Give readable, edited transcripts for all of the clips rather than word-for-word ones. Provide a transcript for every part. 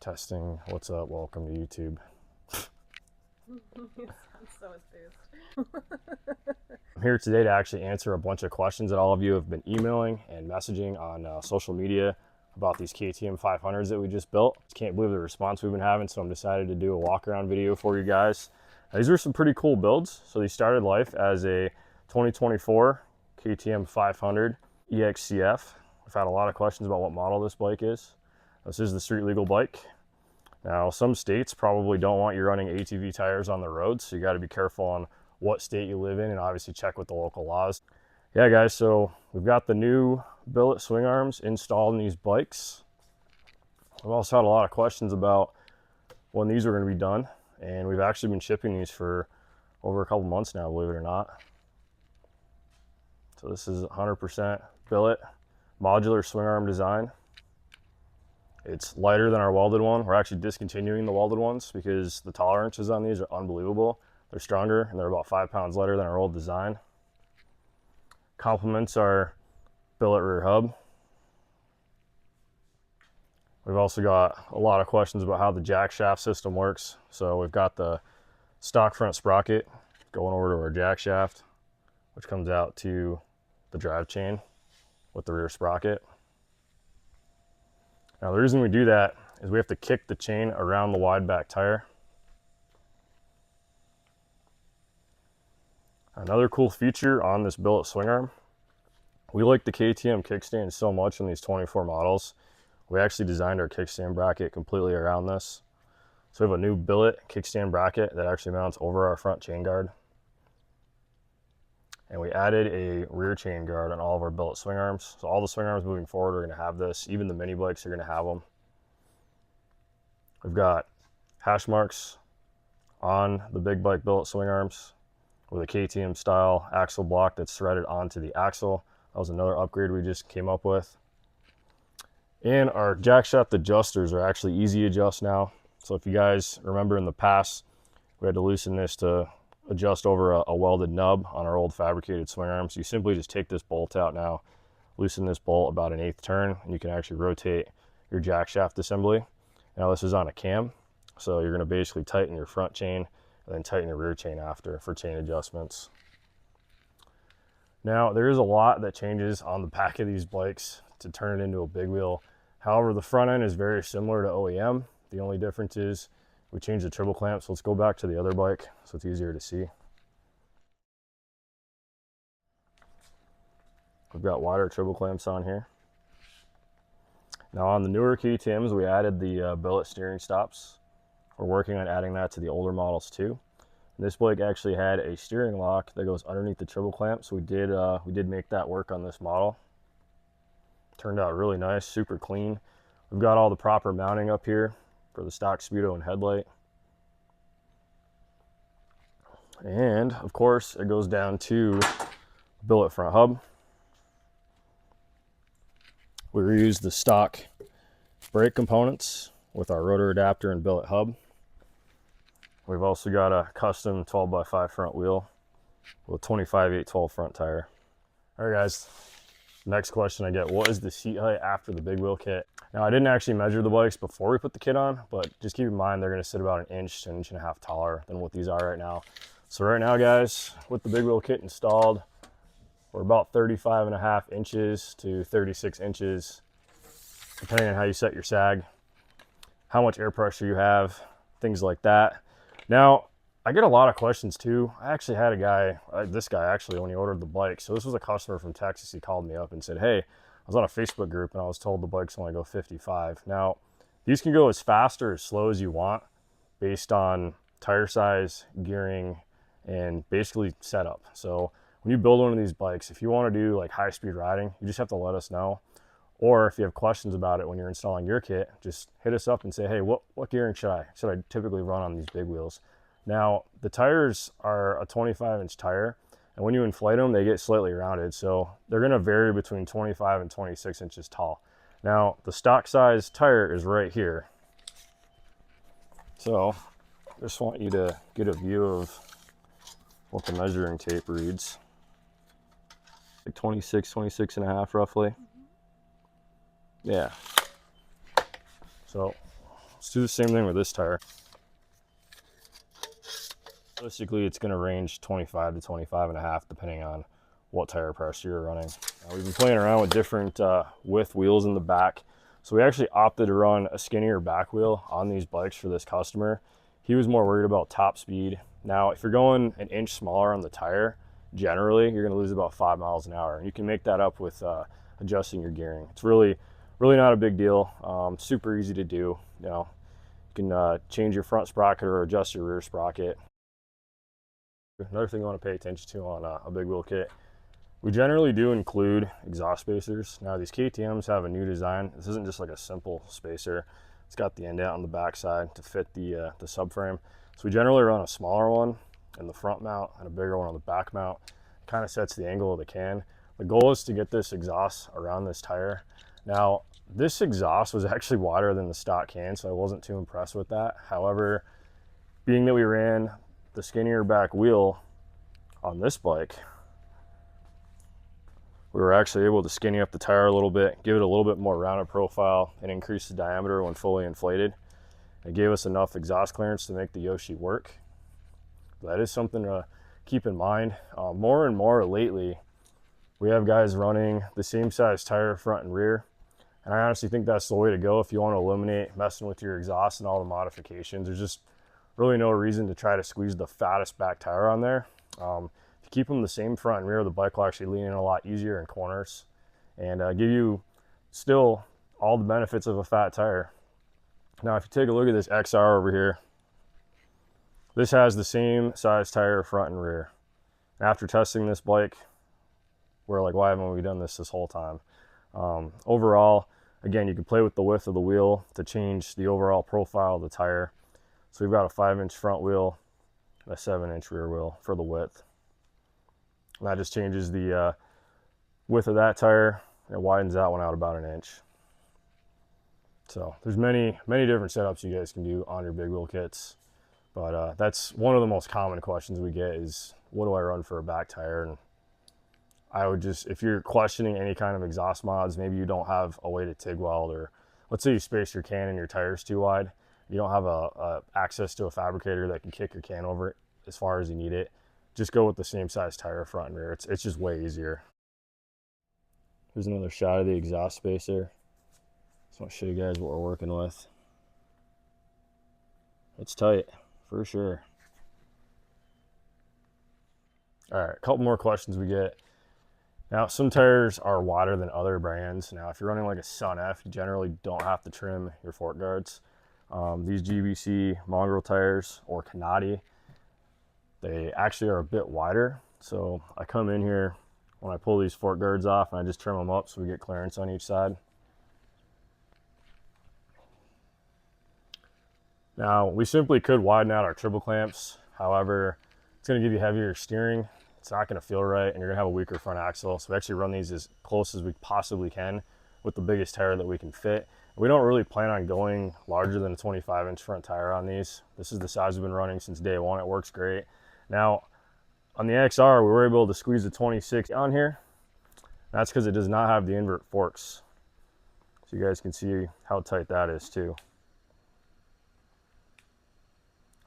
Testing. What's up? Welcome to YouTube. You sound so enthused. I'm here today to actually answer a bunch of questions that all of you have been emailing and messaging on social media about these KTM 500s that we just built. Can't believe the response we've been having, so I'm decided to do a walk around video for you guys. Now, these are some pretty cool builds. So these started life as a 2024 KTM 500 EXC-F. I've had a lot of questions about what model this bike is. This is the street legal bike. Now, some states probably don't want you running ATV tires on the road, so you got to be careful on what state you live in and obviously check with the local laws. Yeah, guys, so we've got the new billet swing arms installed in these bikes. I've also had a lot of questions about when these are going to be done, and we've actually been shipping these for over a couple months now, believe it or not. So this is 100% billet modular swing arm design. It's lighter than our welded one. We're actually discontinuing the welded ones because the tolerances on these are unbelievable. They're stronger and they're about 5 pounds lighter than our old design. Complements our billet rear hub. We've also got a lot of questions about how the jack shaft system works. So we've got the stock front sprocket going over to our jack shaft, which comes out to the drive chain with the rear sprocket. Now, the reason we do that is we have to kick the chain around the wide back tire. Another cool feature on this billet swing arm, we like the KTM kickstand so much in these 24 models. We actually designed our kickstand bracket completely around this. So we have a new billet kickstand bracket that actually mounts over our front chain guard. And we added a rear chain guard on all of our billet swing arms. So all the swing arms moving forward are going to have this. Even the mini bikes are going to have them. We've got hash marks on the big bike billet swing arms with a KTM style axle block that's threaded onto the axle. That was another upgrade we just came up with. And our jack shaft adjusters are actually easy adjust now. So if you guys remember in the past, we had to loosen this to adjust over a welded nub on our old fabricated swing arms. You simply just take this bolt out now, loosen this bolt about an 1/8 turn, and you can actually rotate your jack shaft assembly. Now this is on a cam, so you're going to basically tighten your front chain and then tighten your rear chain after for chain adjustments. Now there is a lot that changes on the back of these bikes to turn it into a big wheel. However, the front end is very similar to OEM. The only difference is we changed the triple clamp. So let's go back to the other bike so it's easier to see. We've got wider triple clamps on here. Now on the newer KTMs, we added the billet steering stops. We're working on adding that to the older models too. And this bike actually had a steering lock that goes underneath the triple clamp, so we did make that work on this model. Turned out really nice, super clean. We've got all the proper mounting up here for the stock speedo and headlight. And of course, it goes down to billet front hub. We reused the stock brake components with our rotor adapter and billet hub. We've also got a custom 12x5 front wheel with 25/812 front tire. All right, guys. Next question I get, what is the seat height after the big wheel kit? Now, I didn't actually measure the bikes before we put the kit on, but just keep in mind they're going to sit about 1 inch to 1.5 inches taller than what these are right now. So right now, guys, with the big wheel kit installed, we're about 35.5 inches to 36 inches, depending on how you set your sag, how much air pressure you have, things like that. Now, I get a lot of questions too. I actually had a guy, this guy actually, when he ordered the bike. So this was a customer from Texas. He called me up and said, hey, I was on a Facebook group and I was told the bikes only go 55. Now, these can go as fast or as slow as you want based on tire size, gearing, and basically setup. So when you build one of these bikes, if you want to do like high speed riding, you just have to let us know. Or if you have questions about it when you're installing your kit, just hit us up and say, hey, what gearing should I typically run on these big wheels? Now, the tires are a 25-inch tire, and when you inflate them, they get slightly rounded. So they're going to vary between 25 and 26 inches tall. Now, the stock size tire is right here. So I just want you to get a view of what the measuring tape reads. Like 26 and a half roughly. Yeah. So let's do the same thing with this tire. Realistically, it's going to range 25 to 25 and a half, depending on what tire pressure you're running. We've been playing around with different width wheels in the back. So we actually opted to run a skinnier back wheel on these bikes for this customer. He was more worried about top speed. Now, if you're going an inch smaller on the tire, generally, you're going to lose about 5 miles an hour. And you can make that up with adjusting your gearing. It's really not a big deal. Super easy to do. You know, you can change your front sprocket or adjust your rear sprocket. Another thing you want to pay attention to on a big wheel kit, we generally do include exhaust spacers. Now these KTMs have a new design. This isn't just like a simple spacer. It's got the end out on the back side to fit the subframe. So we generally run a smaller one in the front mount and a bigger one on the back mount. It kind of sets the angle of the can. The goal is to get this exhaust around this tire. Now this exhaust was actually wider than the stock can, so I wasn't too impressed with that. However, being that we ran the skinnier back wheel on this bike, we were actually able to skinny up the tire a little bit, give it a little bit more rounded profile, and increase the diameter when fully inflated. It gave us enough exhaust clearance to make the Yoshi work. That is something to keep in mind. More and more lately, we have guys running the same size tire front and rear, and I honestly think that's the way to go if you want to eliminate messing with your exhaust and all the modifications. There's just really no reason to try to squeeze the fattest back tire on there. If you keep them the same front and rear, the bike will actually lean in a lot easier in corners and give you still all the benefits of a fat tire. Now, if you take a look at this XR over here, this has the same size tire front and rear. And after testing this bike, we're like, why haven't we done this whole time? Overall, again, you can play with the width of the wheel to change the overall profile of the tire. So we've got a 5-inch front wheel, a 7-inch rear wheel for the width. And that just changes the width of that tire and widens that one out about an inch. So there's many different setups you guys can do on your big wheel kits. But that's one of the most common questions we get is, what do I run for a back tire? And I would just, if you're questioning any kind of exhaust mods, maybe you don't have a way to TIG weld, or let's say you space your can and your tire's too wide. You don't have a access to a fabricator that can kick your can over it as far as you need it. Just go with the same size tire front and rear. It's just way easier. Here's another shot of the exhaust spacer. Just want to show you guys what we're working with. It's tight for sure. All right, a couple more questions we get. Now, some tires are wider than other brands. Now, if you're running like a Sun F, you generally don't have to trim your fork guards. These GBC mongrel tires or Canati, they actually are a bit wider. So I come in here when I pull these fork guards off and I just trim them up so we get clearance on each side. Now, we simply could widen out our triple clamps. However, it's going to give you heavier steering. It's not going to feel right, and you're going to have a weaker front axle. So we actually run these as close as we possibly can with the biggest tire that we can fit. We don't really plan on going larger than a 25-inch front tire on these. This is the size we've been running since day one. It works great. Now, on the XR, we were able to squeeze the 26 on here. That's because it does not have the invert forks. So you guys can see how tight that is too.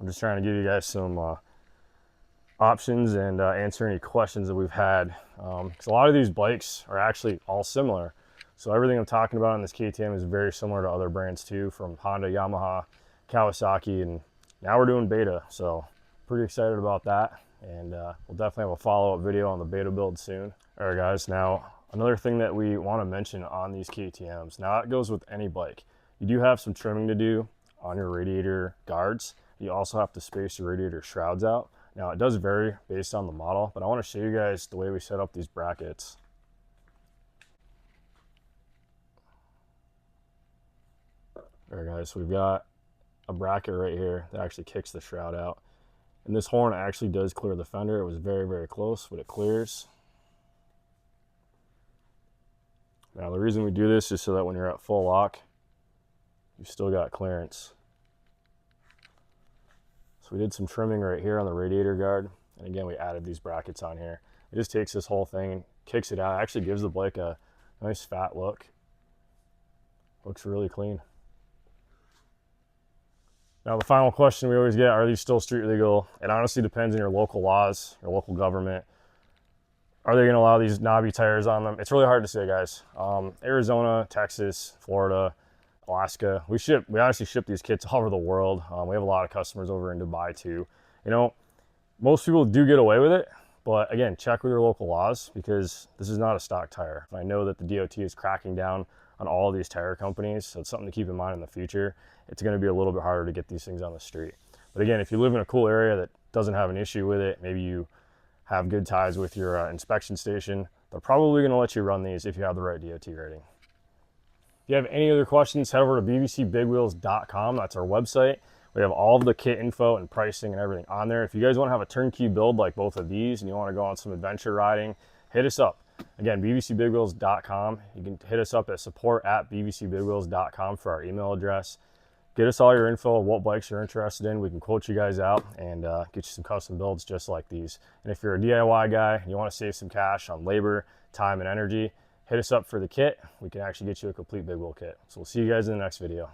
I'm just trying to give you guys some options and answer any questions that we've had. Because a lot of these bikes are actually all similar. So everything I'm talking about on this KTM is very similar to other brands too, from Honda, Yamaha, Kawasaki, and now we're doing beta. So pretty excited about that. And we'll definitely have a follow-up video on the beta build soon. All right, guys, now another thing that we want to mention on these KTMs, now it goes with any bike. You do have some trimming to do on your radiator guards. You also have to space your radiator shrouds out. Now it does vary based on the model, but I want to show you guys the way we set up these brackets. All right, guys, so we've got a bracket right here that actually kicks the shroud out. And this horn actually does clear the fender. It was very close, but it clears. Now the reason we do this is so that when you're at full lock, you've still got clearance. So we did some trimming right here on the radiator guard. And again, we added these brackets on here. It just takes this whole thing and kicks it out. It actually gives the bike a nice fat look. Looks really clean. Now, the final question we always get, are these still street legal? It honestly depends on your local laws, your local government. Are they going to allow these knobby tires on them? It's really hard to say, guys. Arizona, Texas, Florida, Alaska, we honestly ship these kits all over the world. We have a lot of customers over in Dubai too. You know, most people do get away with it, but again, check with your local laws because this is not a stock tire. I know that the DOT is cracking down on all of these tire companies, so it's something to keep in mind in the future. It's going to be a little bit harder to get these things on the street. But again, if you live in a cool area that doesn't have an issue with it, maybe you have good ties with your inspection station, they're probably going to let you run these if you have the right DOT rating. If you have any other questions, head over to bbcbigwheels.com. That's our website. We have all of the kit info and pricing and everything on there. If you guys want to have a turnkey build like both of these and you want to go on some adventure riding, hit us up. Again, bbcbigwheels.com. You can hit us up at support@bbcbigwheels.com for our email address. Get us all your info of what bikes you're interested in. We can quote you guys out and get you some custom builds just like these. And if you're a DIY guy and you want to save some cash on labor, time, and energy, hit us up for the kit. We can actually get you a complete big wheel kit. So we'll see you guys in the next video.